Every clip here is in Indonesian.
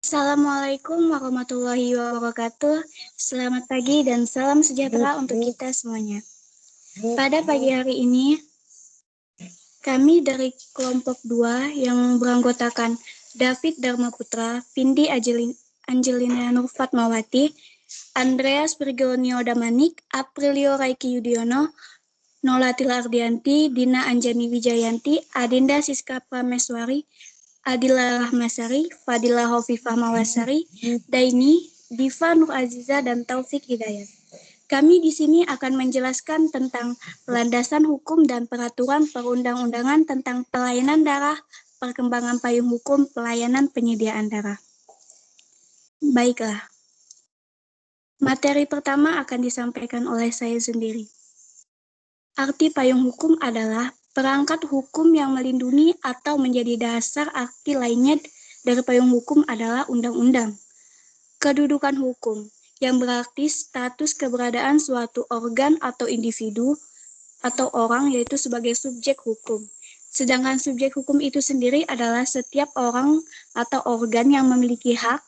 Assalamualaikum warahmatullahi wabarakatuh. Selamat pagi dan salam sejahtera untuk kita semuanya. Pada pagi hari ini, kami dari kelompok 2 yang beranggotakan David Dharma Putra, Vindi Angelina Nur Fatmawati, Andreas Virgonio Damanik, Aprilio Raiki Yudiono, Nolatil Ardianti, Dina Anjani Wijayanti, Adinda Siska Prameswari, Adila Rahmasari, Fadila Hovifah Mawasari, Daini, Diva Nur Aziza, dan Taufik Hidayat. Kami di sini akan menjelaskan tentang landasan hukum dan peraturan perundang-undangan tentang pelayanan darah, perkembangan payung hukum pelayanan penyediaan darah. Baiklah, materi pertama akan disampaikan oleh saya sendiri. Arti payung hukum adalah perangkat hukum yang melindungi atau menjadi dasar arti lainnya dari payung hukum adalah undang-undang. Kedudukan hukum, yang berarti status keberadaan suatu organ atau individu atau orang yaitu sebagai subjek hukum. Sedangkan subjek hukum itu sendiri adalah setiap orang atau organ yang memiliki hak,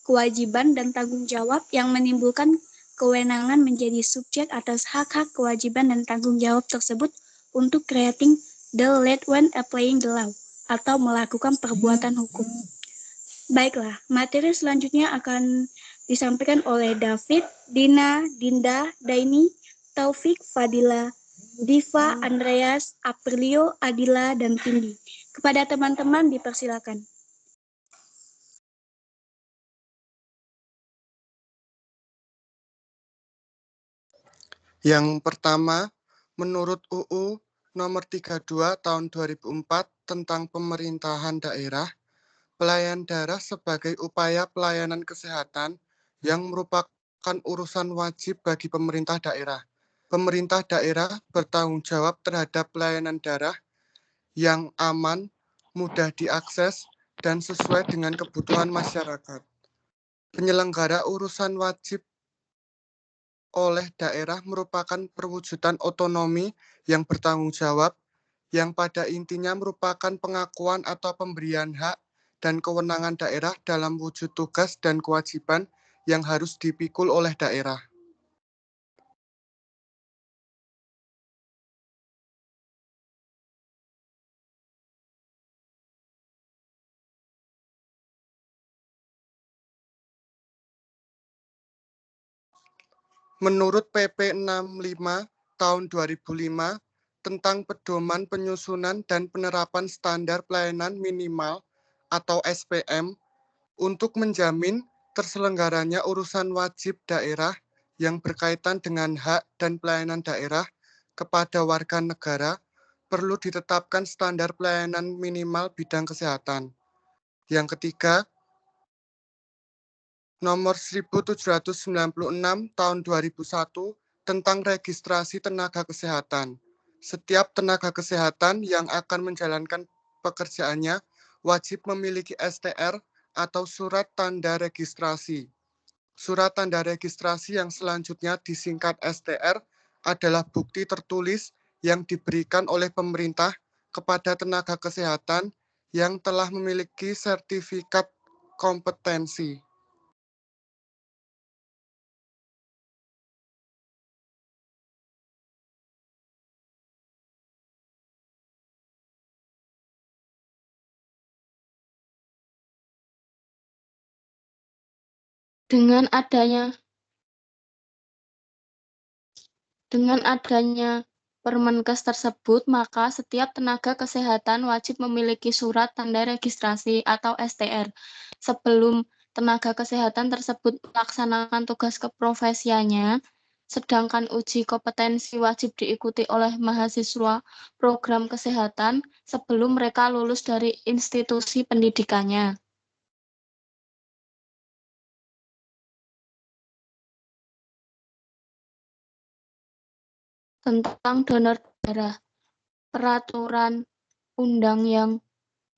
kewajiban, dan tanggung jawab yang menimbulkan kewenangan menjadi subjek atas hak-hak, kewajiban, dan tanggung jawab tersebut untuk creating the law when applying the law atau melakukan perbuatan hukum. Baiklah, materi selanjutnya akan disampaikan oleh David, Dina, Dinda, Daini, Taufik, Fadila, Diva, Andreas, Aprilio, Adila, dan Tindi. Kepada teman-teman dipersilakan. Yang pertama, menurut UU Nomor 32 Tahun 2004 tentang Pemerintahan Daerah, pelayanan darah sebagai upaya pelayanan kesehatan yang merupakan urusan wajib bagi pemerintah daerah. Pemerintah daerah bertanggung jawab terhadap pelayanan darah yang aman, mudah diakses, dan sesuai dengan kebutuhan masyarakat. Penyelenggara urusan wajib oleh daerah merupakan perwujudan otonomi yang bertanggung jawab, yang pada intinya merupakan pengakuan atau pemberian hak dan kewenangan daerah dalam wujud tugas dan kewajiban yang harus dipikul oleh daerah. Menurut PP 65 tahun 2005 tentang pedoman penyusunan dan penerapan standar pelayanan minimal atau SPM untuk menjamin terselenggaranya urusan wajib daerah yang berkaitan dengan hak dan pelayanan daerah kepada warga negara, perlu ditetapkan standar pelayanan minimal bidang kesehatan. Yang ketiga, Nomor 1796 tahun 2001 tentang registrasi tenaga kesehatan. Setiap tenaga kesehatan yang akan menjalankan pekerjaannya wajib memiliki STR atau surat tanda registrasi. Surat tanda registrasi yang selanjutnya disingkat STR adalah bukti tertulis yang diberikan oleh pemerintah kepada tenaga kesehatan yang telah memiliki sertifikat kompetensi. Dengan adanya Permenkes tersebut, maka setiap tenaga kesehatan wajib memiliki surat tanda registrasi atau STR sebelum tenaga kesehatan tersebut melaksanakan tugas keprofesiannya, sedangkan uji kompetensi wajib diikuti oleh mahasiswa program kesehatan sebelum mereka lulus dari institusi pendidikannya. Tentang donor darah, peraturan undang yang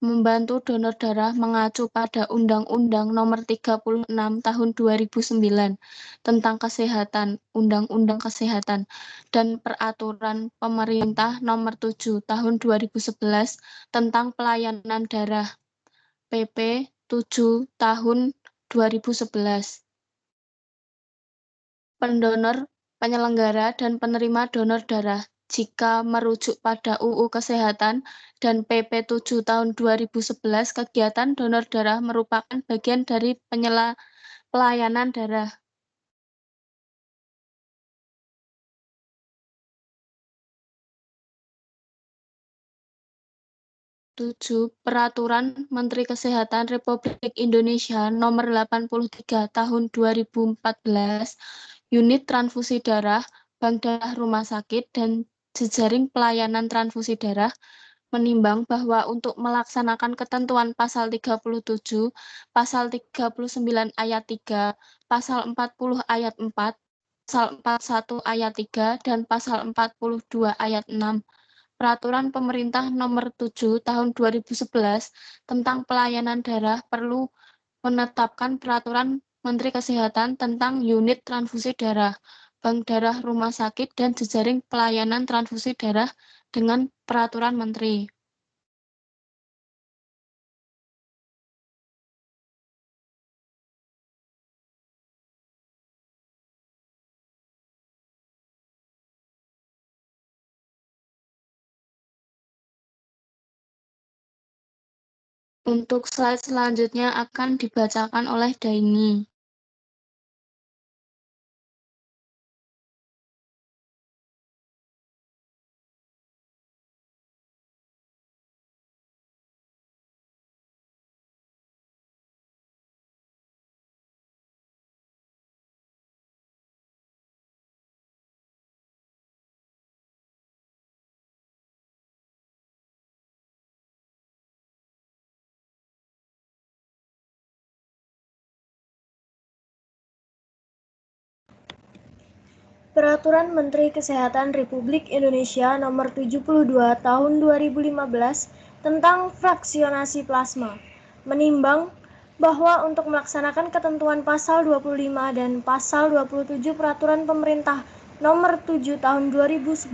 membantu donor darah mengacu pada Undang-Undang Nomor 36 Tahun 2009 tentang Kesehatan, Undang-Undang Kesehatan, dan Peraturan Pemerintah Nomor 7 Tahun 2011 tentang Pelayanan Darah, PP 7 Tahun 2011. Pendonor, penyelenggara, dan penerima donor darah. Jika merujuk pada UU Kesehatan dan PP 7 tahun 2011, kegiatan donor darah merupakan bagian dari pelayanan darah. 7. Peraturan Menteri Kesehatan Republik Indonesia Nomor 83 Tahun 2014, Unit Transfusi Darah, Bank Darah Rumah Sakit, dan jejaring pelayanan transfusi darah menimbang bahwa untuk melaksanakan ketentuan Pasal 37, Pasal 39 Ayat 3, Pasal 40 Ayat 4, Pasal 41 Ayat 3, dan Pasal 42 Ayat 6, Peraturan Pemerintah Nomor 7 Tahun 2011 tentang pelayanan darah perlu menetapkan Peraturan Menteri Kesehatan tentang unit transfusi darah, bank darah rumah sakit, dan jejaring pelayanan transfusi darah dengan Peraturan Menteri. Untuk slide selanjutnya akan dibacakan oleh Daini. Peraturan Menteri Kesehatan Republik Indonesia Nomor 72 Tahun 2015 tentang fraksionasi plasma menimbang bahwa untuk melaksanakan ketentuan Pasal 25 dan Pasal 27 Peraturan Pemerintah Nomor 7 Tahun 2011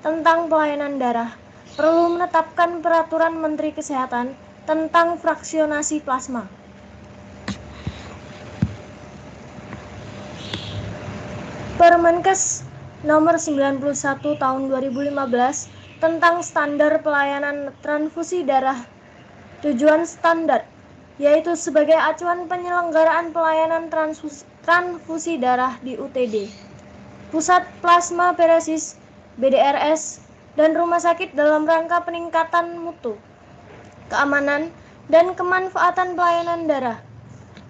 tentang pelayanan darah perlu menetapkan Peraturan Menteri Kesehatan tentang fraksionasi plasma. Permenkes Nomor 91 Tahun 2015 tentang standar pelayanan transfusi darah. Tujuan standar yaitu sebagai acuan penyelenggaraan pelayanan transfusi darah di UTD, Pusat Plasma Peresis, BDRS, dan rumah sakit dalam rangka peningkatan mutu, keamanan, dan kemanfaatan pelayanan darah.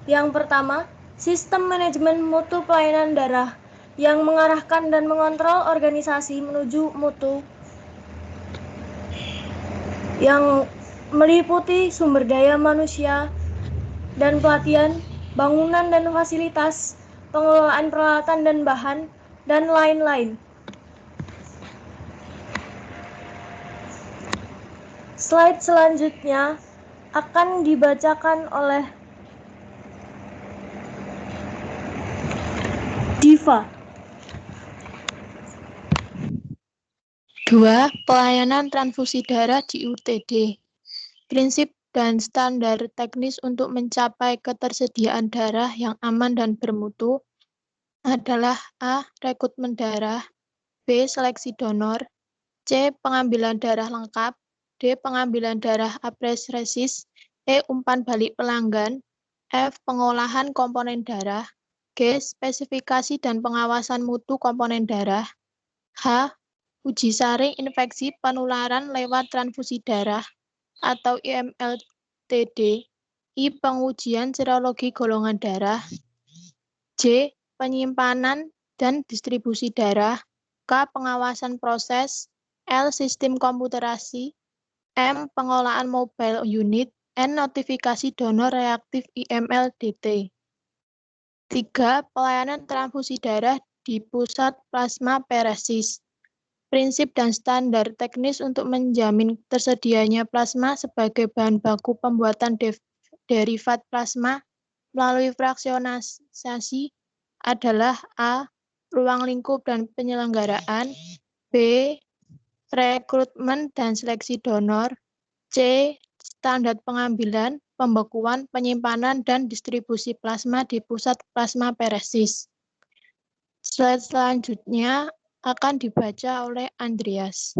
Yang pertama, sistem manajemen mutu pelayanan darah yang mengarahkan dan mengontrol organisasi menuju mutu yang meliputi sumber daya manusia dan pelatihan, bangunan dan fasilitas, pengelolaan peralatan dan bahan, dan lain-lain. Slide selanjutnya akan dibacakan oleh Diva. 2. Pelayanan transfusi darah di UTD. Prinsip dan standar teknis untuk mencapai ketersediaan darah yang aman dan bermutu adalah A. Rekrutmen darah, B. Seleksi donor, C. Pengambilan darah lengkap, D. Pengambilan darah apresesis, E. Umpan balik pelanggan, F. Pengolahan komponen darah, G. Spesifikasi dan pengawasan mutu komponen darah, H. Uji saring infeksi penularan lewat transfusi darah atau IMLTD, I. Pengujian serologi golongan darah, J. Penyimpanan dan distribusi darah, K. Pengawasan proses, L. Sistem komputerasi, M. Pengolahan mobile unit, N. Notifikasi donor reaktif IMLDT. 3. Pelayanan transfusi darah di pusat plasma peresis. Prinsip dan standar teknis untuk menjamin tersedianya plasma sebagai bahan baku pembuatan derivat plasma melalui fraksionasi adalah A. Ruang lingkup dan penyelenggaraan, B. Rekrutmen dan seleksi donor, C. Standar pengambilan, pembekuan, penyimpanan, dan distribusi plasma di pusat plasmaferesis. Slide selanjutnya akan dibaca oleh Andreas.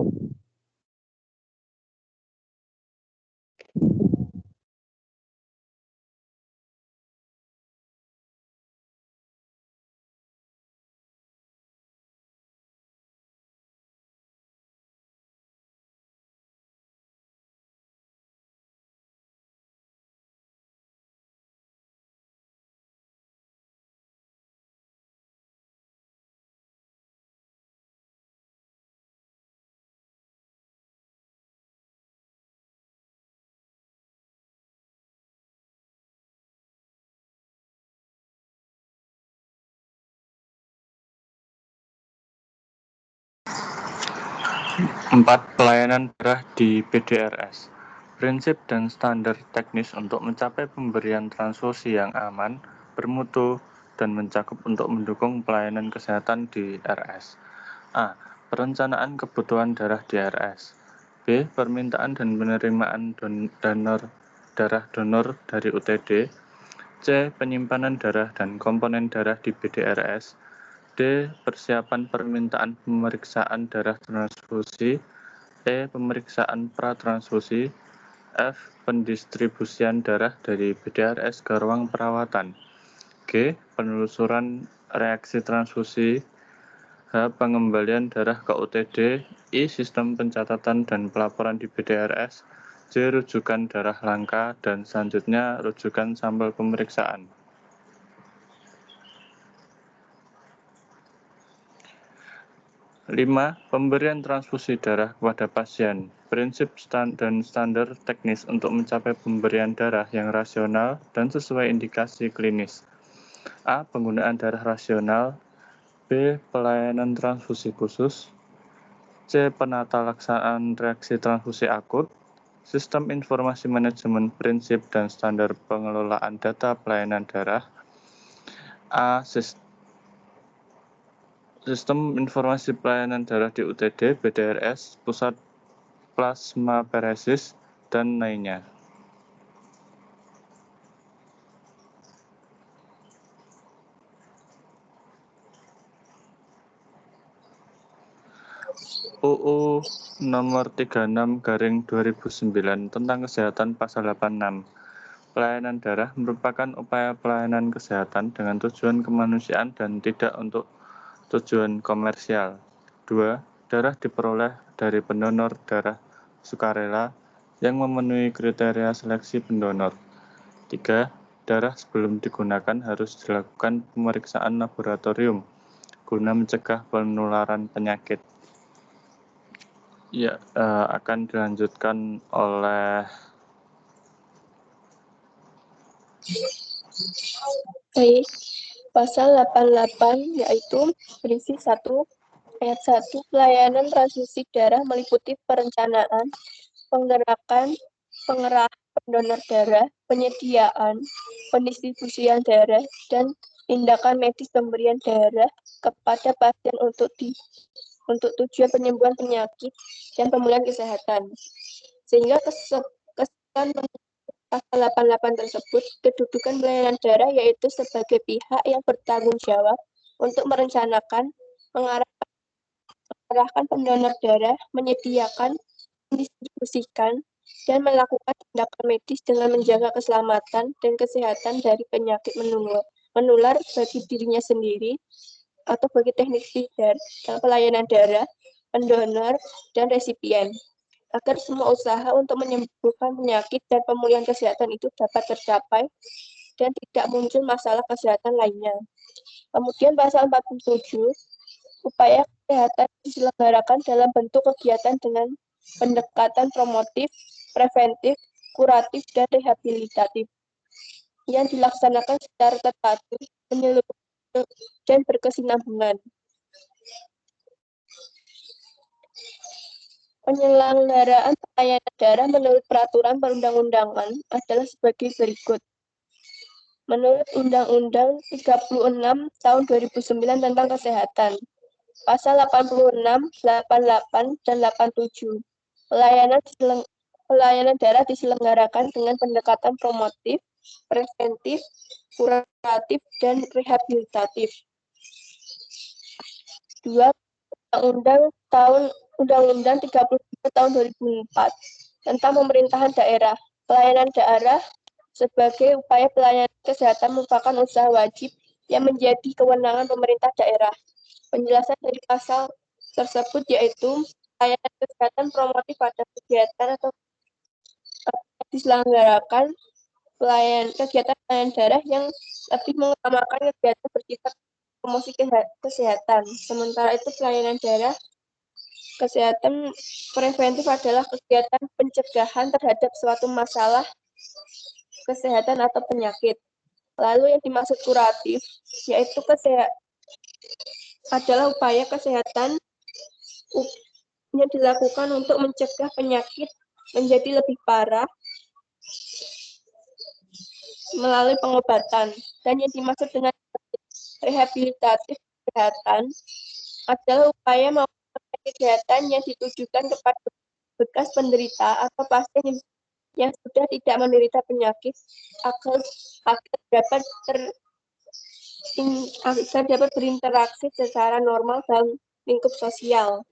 Pelayanan darah di PDRS. Prinsip dan standar teknis untuk mencapai pemberian transfusi yang aman, bermutu, dan mencakup untuk mendukung pelayanan kesehatan di RS. A. Perencanaan kebutuhan darah di RS. B. Permintaan dan penerimaan darah donor dari UTD. C. Penyimpanan darah dan komponen darah di BDRS. D. Persiapan permintaan pemeriksaan darah transfusi. E. Pemeriksaan pratransfusi. F. Pendistribusian darah dari BDRS ke ruang perawatan. G. Penelusuran reaksi transfusi. H. Pengembalian darah ke UTD. I. Sistem pencatatan dan pelaporan di BDRS. J. Rujukan darah langka. Dan selanjutnya rujukan sampel pemeriksaan. 5. Pemberian transfusi darah kepada pasien. Prinsip dan standar teknis untuk mencapai pemberian darah yang rasional dan sesuai indikasi klinis. A. Penggunaan darah rasional. B. Pelayanan transfusi khusus. C. Penata laksanaan reaksi transfusi akut. Sistem informasi manajemen prinsip dan standar pengelolaan data pelayanan darah. A. Sistem informasi pelayanan darah di UTD, BDRS, pusat plasmaferesis, dan lainnya. UU nomor 36/2009 tentang kesehatan pasal 86. Pelayanan darah merupakan upaya pelayanan kesehatan dengan tujuan kemanusiaan dan tidak untuk tujuan komersial. 2. Darah diperoleh dari pendonor darah sukarela yang memenuhi kriteria seleksi pendonor. 3. Darah sebelum digunakan harus dilakukan pemeriksaan laboratorium guna mencegah penularan penyakit. Ya, akan dilanjutkan oleh Baik, pasal 88 yaitu berisi 1 ayat 1 pelayanan transfusi darah meliputi perencanaan, pengerahan pendonor darah, penyediaan, pendistribusian darah, dan tindakan medis pemberian darah kepada pasien untuk tujuan penyembuhan penyakit dan pemulihan kesehatan. Sehingga keseluruhan pasal 88 tersebut, kedudukan pelayanan darah yaitu sebagai pihak yang bertanggung jawab untuk merencanakan, mengarahkan pendonor darah, menyediakan, mendistribusikan, dan melakukan tindakan medis dengan menjaga keselamatan dan kesehatan dari penyakit menular bagi dirinya sendiri atau bagi teknisi dalam pelayanan darah, pendonor, dan resipien, agar semua usaha untuk menyembuhkan penyakit dan pemulihan kesehatan itu dapat tercapai dan tidak muncul masalah kesehatan lainnya. Kemudian pasal 47, upaya kesehatan diselenggarakan dalam bentuk kegiatan dengan pendekatan promotif, preventif, kuratif, dan rehabilitatif yang dilaksanakan secara terpadu, menyeluruh, dan berkesinambungan. Penyelenggaraan pelayanan darah menurut peraturan perundang-undangan adalah sebagai berikut. Menurut Undang-Undang 36 tahun 2009 tentang kesehatan, pasal 86, 88, dan 87, pelayanan pelayanan daerah diselenggarakan dengan pendekatan promotif, preventif, kuratif, dan rehabilitatif. 2. Undang-Undang 33 tahun 2004 tentang pemerintahan daerah. Pelayanan daerah sebagai upaya pelayanan kesehatan merupakan usaha wajib yang menjadi kewenangan pemerintah daerah. Penjelasan dari pasal tersebut yaitu pelayanan kesehatan promotif pada kegiatan atau diselenggarakan kegiatan pelayanan daerah yang lebih mengutamakan kegiatan bersifat promosi kesehatan. Sementara itu pelayanan daerah kesehatan preventif adalah kegiatan pencegahan terhadap suatu masalah kesehatan atau penyakit. Lalu yang dimaksud kuratif yaitu adalah upaya kesehatan yang dilakukan untuk mencegah penyakit menjadi lebih parah melalui pengobatan. Dan yang dimaksud dengan rehabilitatif kesehatan adalah upaya maupun kegiatan yang ditujukan kepada bekas penderita atau pasien yang sudah tidak menderita penyakit agar dapat berinteraksi secara normal dalam lingkup sosial.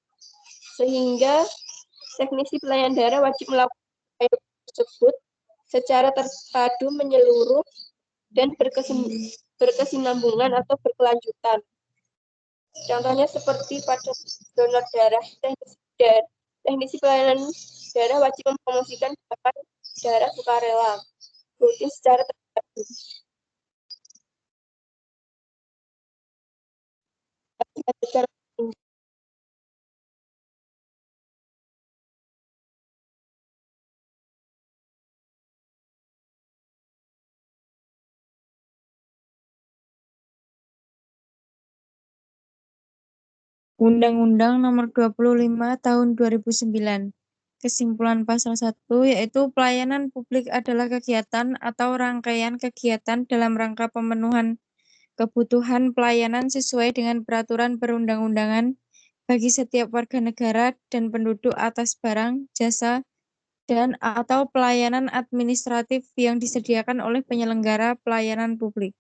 Sehingga teknisi pelayanan daerah wajib melakukan upaya tersebut secara terpadu, menyeluruh, dan berkesinambungan atau berkelanjutan. Contohnya seperti pada donor darah, teknisi pelayanan daerah wajib mempromosikan gerakan darah sukarela rutin secara terpadu. Undang-Undang Nomor 25 Tahun 2009. Kesimpulan pasal 1 yaitu pelayanan publik adalah kegiatan atau rangkaian kegiatan dalam rangka pemenuhan kebutuhan pelayanan sesuai dengan peraturan perundang-undangan bagi setiap warga negara dan penduduk atas barang, jasa, dan atau pelayanan administratif yang disediakan oleh penyelenggara pelayanan publik.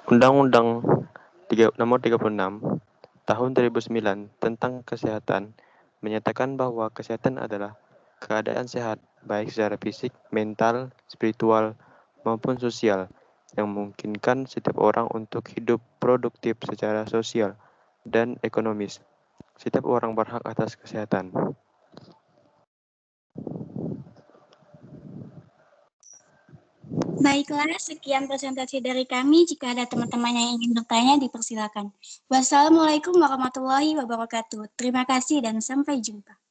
Undang-Undang Nomor 36 Tahun 2009 tentang Kesehatan menyatakan bahwa kesehatan adalah keadaan sehat baik secara fisik, mental, spiritual, maupun sosial yang memungkinkan setiap orang untuk hidup produktif secara sosial dan ekonomis. Setiap orang berhak atas kesehatan. Baiklah, sekian presentasi dari kami. Jika ada teman-teman yang ingin bertanya, dipersilakan. Wassalamualaikum warahmatullahi wabarakatuh. Terima kasih dan sampai jumpa.